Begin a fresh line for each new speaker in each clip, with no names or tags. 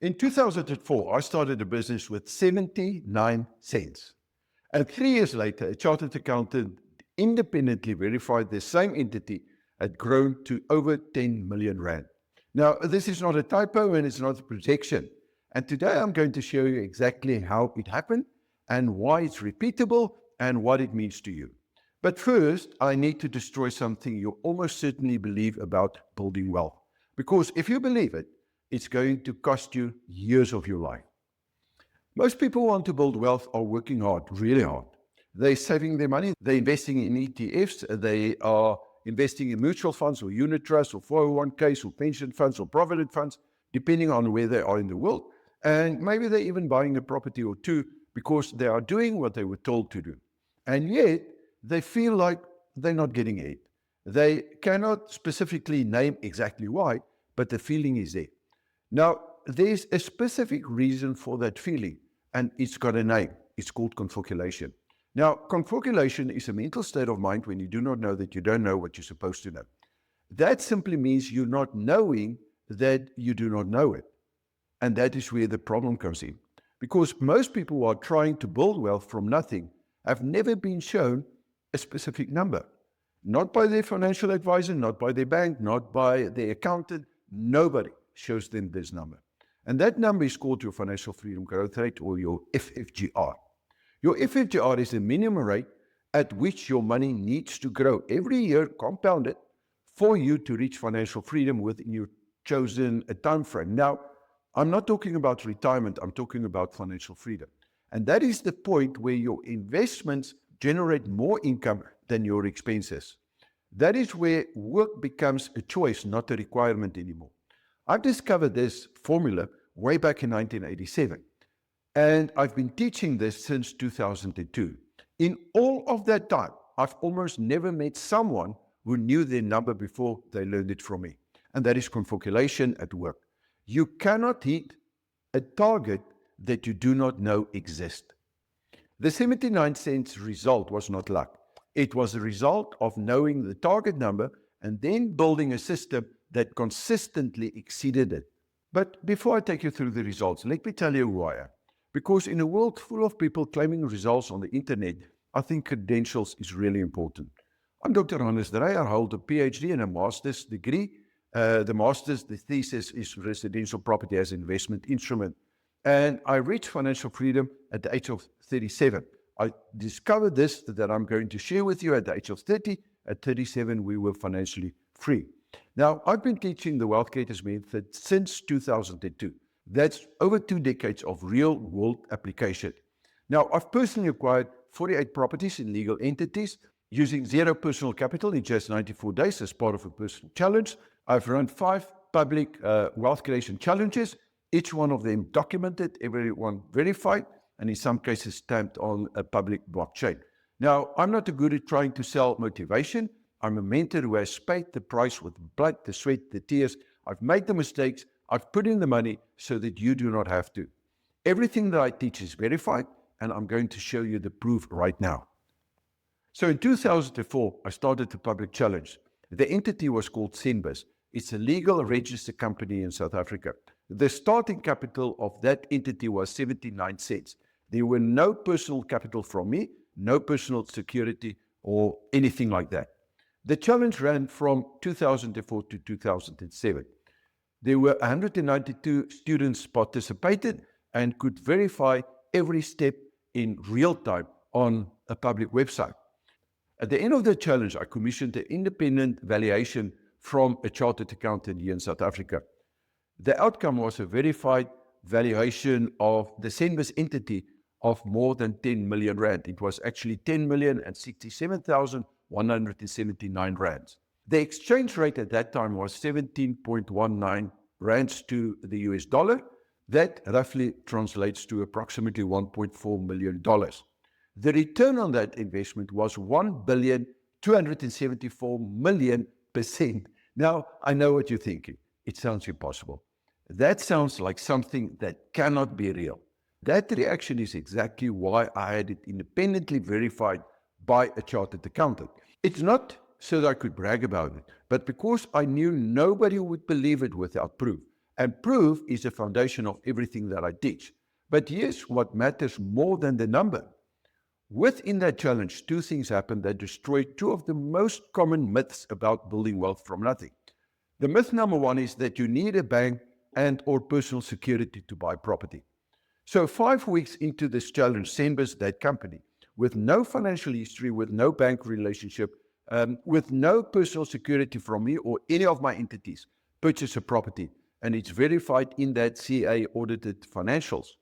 In 2004, I started a business with 79 cents. And 3 years later, a chartered accountant independently verified the same entity had grown to over 10 million rand. Now, this is not a typo and it's not a projection. And today I'm going to show you exactly how it happened and why it's repeatable and what it means to you. But first, I need to destroy something you almost certainly believe about building wealth. Because if you believe it, it's going to cost you years of your life. Most people who want to build wealth are working hard, really hard. They're saving their money, they're investing in ETFs, they are investing in mutual funds or unit trusts or 401ks or pension funds or provident funds, depending on where they are in the world. And maybe they're even buying a property or two because they are doing what they were told to do. And yet, they feel like they're not getting it. They cannot specifically name exactly why, but the feeling is there. Now, there's a specific reason for that feeling, and it's got a name. It's called conforculation. Now, conforculation is a mental state of mind when you do not know that you don't know what you're supposed to know. That simply means you're not knowing that you do not know it. And that is where the problem comes in. Because most people who are trying to build wealth from nothing have never been shown a specific number. Not by their financial advisor, not by their bank, not by their accountant. Nobody shows them this number. And that number is called your financial freedom growth rate, or your FFGR. Your FFGR is the minimum rate at which your money needs to grow every year, compounded, for you to reach financial freedom within your chosen time frame. Now, I'm not talking about retirement, I'm talking about financial freedom. And that is the point where your investments generate more income than your expenses. That is where work becomes a choice, not a requirement anymore. I've discovered this formula way back in 1987, and I've been teaching this since 2002. In all of that time, I've almost never met someone who knew their number before they learned it from me, and that is conforculation at work. You cannot hit a target that you do not know exists. The 79 cents result was not luck. It was a result of knowing the target number and then building a system that consistently exceeded it. But before I take you through the results, let me tell you who I am. Because in a world full of people claiming results on the internet, I think credentials is really important. I'm Dr. Hannes Dreyer. I hold a PhD and a master's degree. The thesis is residential property as an investment instrument. And I reached financial freedom at the age of 37. I discovered this that I'm going to share with you at the age of 30. At 37, we were financially free. Now, I've been teaching the Wealth Creators Method since 2002. That's over 2 decades of real-world application. Now, I've personally acquired 48 properties in legal entities using zero personal capital in just 94 days as part of a personal challenge. I've run 5 public wealth creation challenges, each one of them documented, every one verified, and in some cases stamped on a public blockchain. Now, I'm not a good at trying to sell motivation. I'm a mentor who has paid the price with blood, the sweat, the tears. I've made the mistakes. I've put in the money so that you do not have to. Everything that I teach is verified, and I'm going to show you the proof right now. So in 2004, I started the public challenge. The entity was called Senbus. It's a legal registered company in South Africa. The starting capital of that entity was 79 cents. There were no personal capital from me, no personal security or anything like that. The challenge ran from 2004 to 2007. There were 192 students participated and could verify every step in real time on a public website. At the end of the challenge, I commissioned an independent valuation from a chartered accountant here in South Africa. The outcome was a verified valuation of the Senbus entity of more than 10 million rand. It was actually 10,067,179 rands. The exchange rate at that time was 17.19 rands to the US dollar. That roughly translates to approximately $1.4 million. The return on that investment was 1,274,000,000%. Now, I know what you're thinking. It sounds impossible. That sounds like something that cannot be real. That reaction is exactly why I had it independently verified by a chartered accountant. It's not so that I could brag about it, but because I knew nobody would believe it without proof. And proof is the foundation of everything that I teach. But here's what matters more than the number. Within that challenge, two things happened that destroyed two of the most common myths about building wealth from nothing. The myth number one is that you need a bank and or personal security to buy property. So 5 weeks into this challenge, Senbus, that company, with no financial history, with no bank relationship, with no personal security from me or any of my entities, purchased a property. And it's verified in that CA audited financials.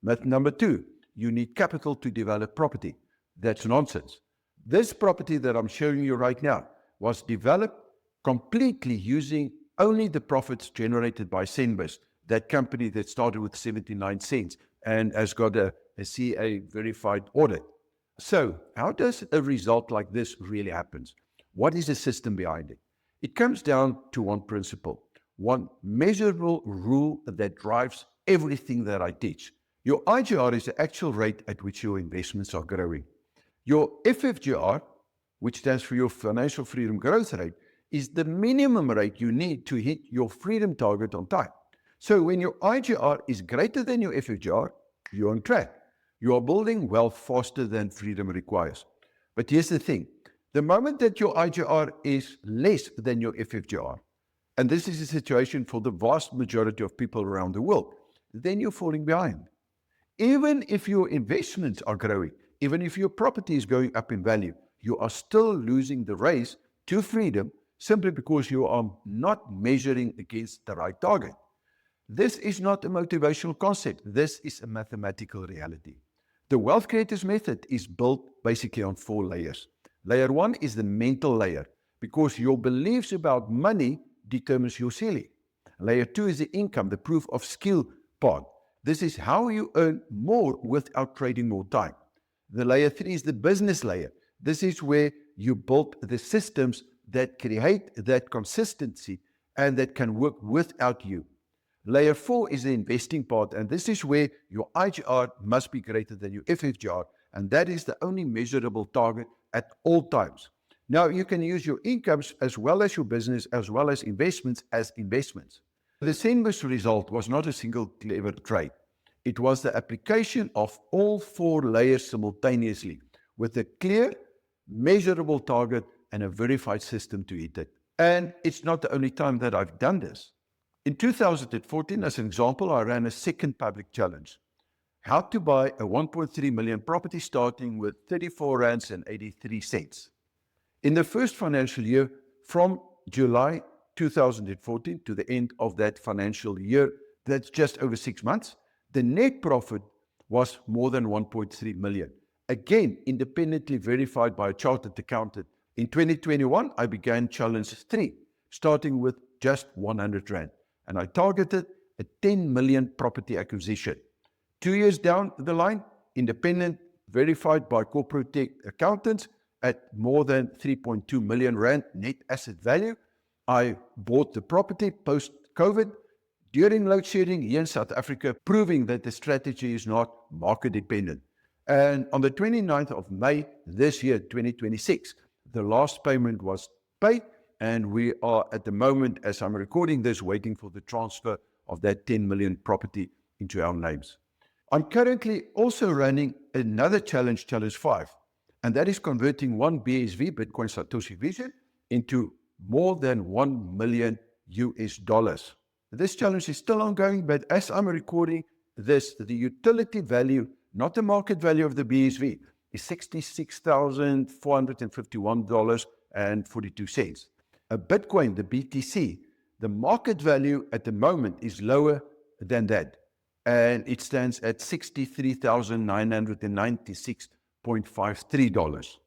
Myth number two, you need capital to develop property. That's nonsense. This property that I'm showing you right now was developed completely using only the profits generated by Senbus, that company that started with 79 cents and has got a CA verified audit. So how does a result like this really happen? What is the system behind it? It comes down to one principle, one measurable rule that drives everything that I teach. Your IGR is the actual rate at which your investments are growing. Your FFGR, which stands for your financial freedom growth rate, is the minimum rate you need to hit your freedom target on time. So when your IGR is greater than your FFGR, you're on track. You are building wealth faster than freedom requires. But here's the thing. The moment that your IGR is less than your FFGR, and this is the situation for the vast majority of people around the world, then you're falling behind. Even if your investments are growing, even if your property is going up in value, you are still losing the race to freedom simply because you are not measuring against the right target. This is not a motivational concept. This is a mathematical reality. The Wealth Creators Method is built basically on 4 layers. Layer 1 is the mental layer because your beliefs about money determines your ceiling. Layer 2 is the income, the proof of skill part. This is how you earn more without trading more time. The layer 3 is the business layer. This is where you build the systems that create that consistency and that can work without you. Layer 4 is the investing part, and this is where your IGR must be greater than your FFGR, and that is the only measurable target at all times. Now, you can use your incomes as well as your business as well as investments as investments. The Senbus result was not a single clever trade. It was the application of all 4 layers simultaneously with a clear, measurable target and a verified system to hit it. And it's not the only time that I've done this. In 2014, as an example, I ran a second public challenge. How to buy a 1.3 million property starting with 34 rands and 83 cents. In the first financial year, from July 2014 to the end of that financial year, that's just over 6 months, the net profit was more than 1.3 million. Again, independently verified by a chartered accountant. In 2021, I began challenge 3, starting with just 100 rand. And I targeted a 10 million property acquisition. 2 years down the line, independent, verified by corporate tech accountants at more than 3.2 million rand net asset value. I bought the property post-COVID during load shedding here in South Africa, proving that the strategy is not market dependent. And on the 29th of May this year, 2026, the last payment was paid, and we are at the moment, as I'm recording this, waiting for the transfer of that 10 million property into our names. I'm currently also running another challenge, Challenge 5, and that is converting 1 BSV, Bitcoin Satoshi Vision, into more than $1 million US. This challenge is still ongoing, but as I'm recording this, the utility value, not the market value of the BSV, is $66,451.42. A Bitcoin, the BTC, the market value at the moment is lower than that, and it stands at $63,996.53.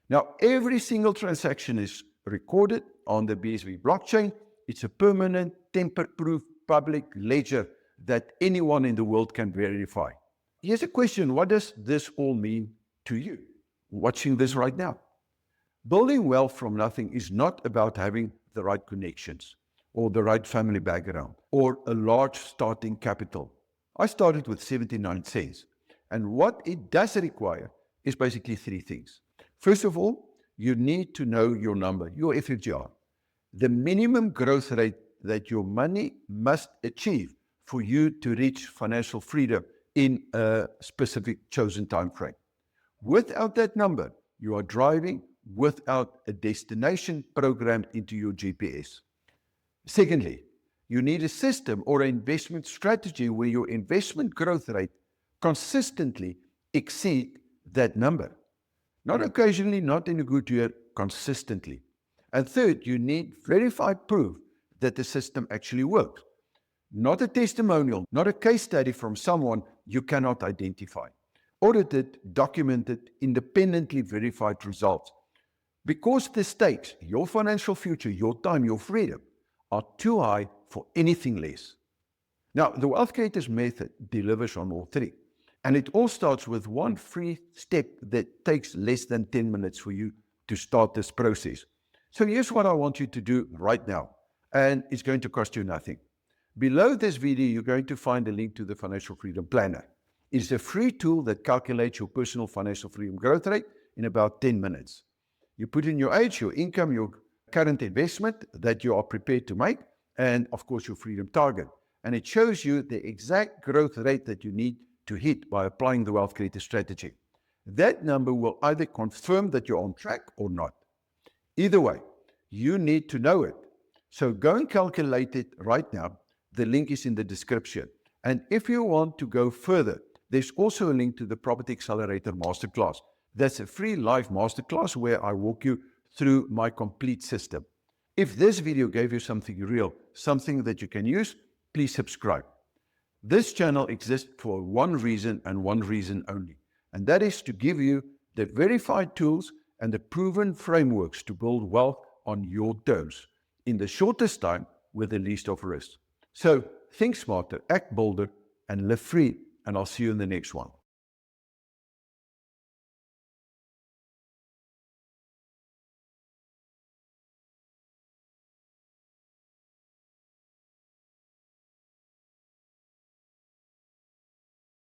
Now, every single transaction is recorded on the BSV blockchain. It's a permanent, tamper-proof public ledger that anyone in the world can verify. Here's a question: what does this all mean to you watching this right now? Building wealth from nothing is not about having the right connections or the right family background or a large starting capital. I started with 79 cents, and what it does require is basically 3 things. First of all, you need to know your number, your FFGR. The minimum growth rate that your money must achieve for you to reach financial freedom in a specific chosen time frame. Without that number, you are driving without a destination programmed into your GPS. Secondly, you need a system or an investment strategy where your investment growth rate consistently exceeds that number. Not occasionally, not in a good year, consistently. And third, you need verified proof that the system actually works. Not a testimonial, not a case study from someone you cannot identify. Audited, documented, independently verified results. Because the stakes, your financial future, your time, your freedom, are too high for anything less. Now, the Wealth Creators Method delivers on all three. And it all starts with one free step that takes less than 10 minutes for you to start this process. So here's what I want you to do right now. And it's going to cost you nothing. Below this video, you're going to find a link to the Financial Freedom Planner. It's a free tool that calculates your personal financial freedom growth rate in about 10 minutes. You put in your age, your income, your current investment that you are prepared to make, and of course your freedom target. And it shows you the exact growth rate that you need to hit by applying the Wealth Creator strategy. That number will either confirm that you're on track or not. Either way, you need to know it. So go and calculate it right now. The link is in the description. And if you want to go further, there's also a link to the Property Accelerator Masterclass. That's a free live masterclass where I walk you through my complete system. If this video gave you something real, something that you can use, please subscribe. This channel exists for one reason and one reason only, and that is to give you the verified tools and the proven frameworks to build wealth on your terms in the shortest time with the least of risk. So think smarter, act bolder, and live free, and I'll see you in the next one.